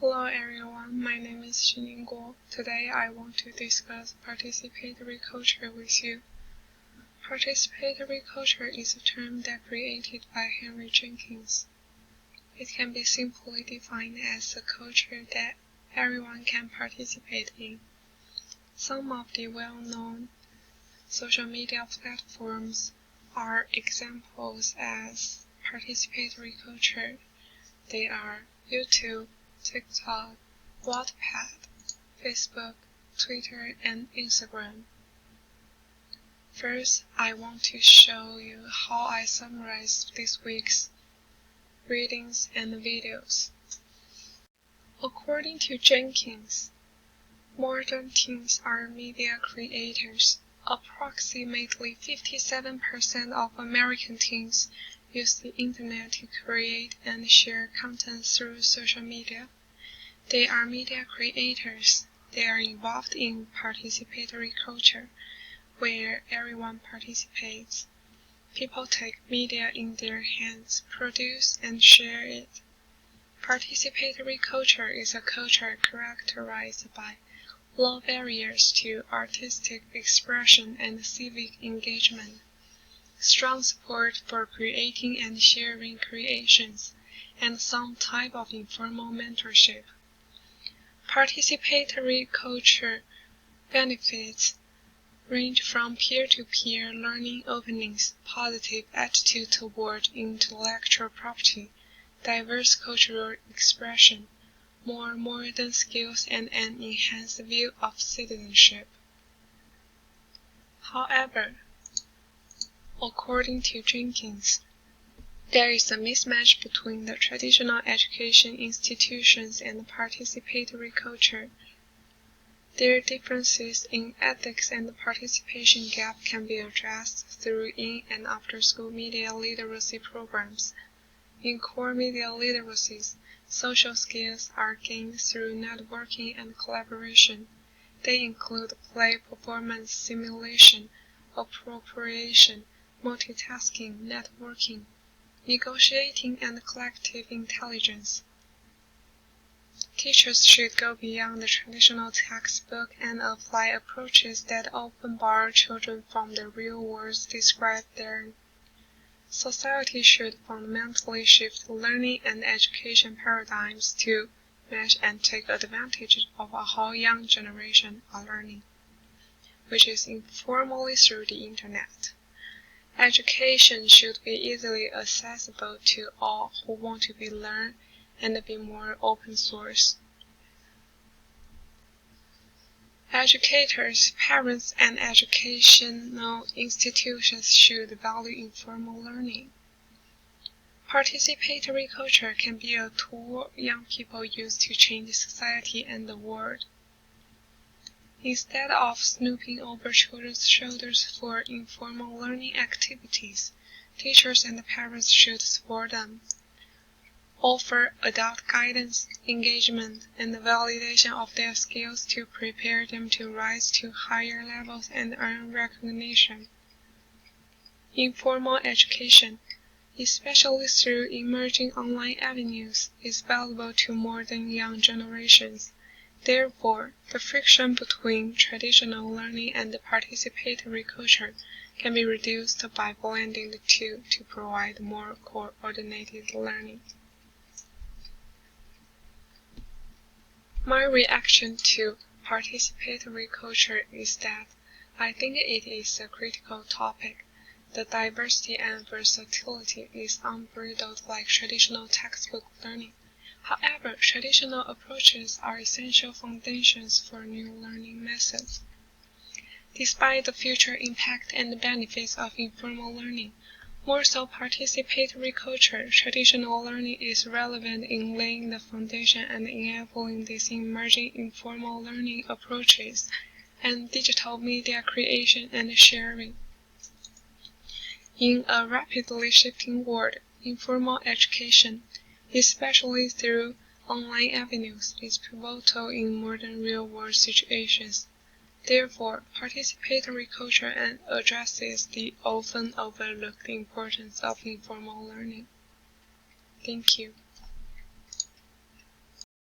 Hello everyone, my name is Xuning Guo. Today I want to discuss participatory culture with you. Participatory culture is a term that created by Henry Jenkins. It can be simply defined as a culture that everyone can participate in. Some of the well-known social media platforms are examples as participatory culture. They are YouTube, TikTok, Wattpad, Facebook, Twitter, and Instagram. First, I want to show you how I summarized this week's readings and videos. According to Jenkins, modern teens are media creators. Approximately 57% of American teens use the internet to create and share content through social media. They are media creators. They are involved in participatory culture, where everyone participates. People take media in their hands, produce and share it. Participatory culture is a culture characterized by low barriers to artistic expression and civic engagement, strong support for creating and sharing creations, and some type of informal mentorship. Participatory culture benefits range from peer-to-peer learning openings, positive attitude toward intellectual property, diverse cultural expression, more modern skills, and an enhanced view of citizenship. However, according to Jenkins, there is a mismatch between the traditional education institutions and the participatory culture. Their differences in ethics and the participation gap can be addressed through in- and after-school media literacy programs. In core media literacies, social skills are gained through networking and collaboration. They include play, performance, simulation, appropriation, multitasking, networking, negotiating, and collective intelligence. Teachers should go beyond the traditional textbook and apply approaches that often bar children from the real world described therein. Society should fundamentally shift learning and education paradigms to match and take advantage of how young generations are learning, which is informally through the internet. Education should be easily accessible to all who want to be learned and be more open source. Educators, parents, and educational institutions should value informal learning. Participatory culture can be a tool young people use to change society and the world. Instead of snooping over children's shoulders for informal learning activities, teachers and parents should support them. Offer adult guidance, engagement, and the validation of their skills to prepare them to rise to higher levels and earn recognition. Informal education, especially through emerging online avenues, is valuable to modern young generations. Therefore, the friction between traditional learning and the participatory culture can be reduced by blending the two to provide more coordinated learning. My reaction to participatory culture is that I think it is a critical topic. The diversity and versatility is unbridled like traditional textbook learning. However, traditional approaches are essential foundations for new learning methods. Despite the future impact and benefits of informal learning, more so participatory culture, traditional learning is relevant in laying the foundation and enabling these emerging informal learning approaches and digital media creation and sharing. In a rapidly shifting world, informal education, especially through online avenues, is pivotal in modern real-world situations. Therefore, participatory culture addresses the often overlooked importance of informal learning. Thank you.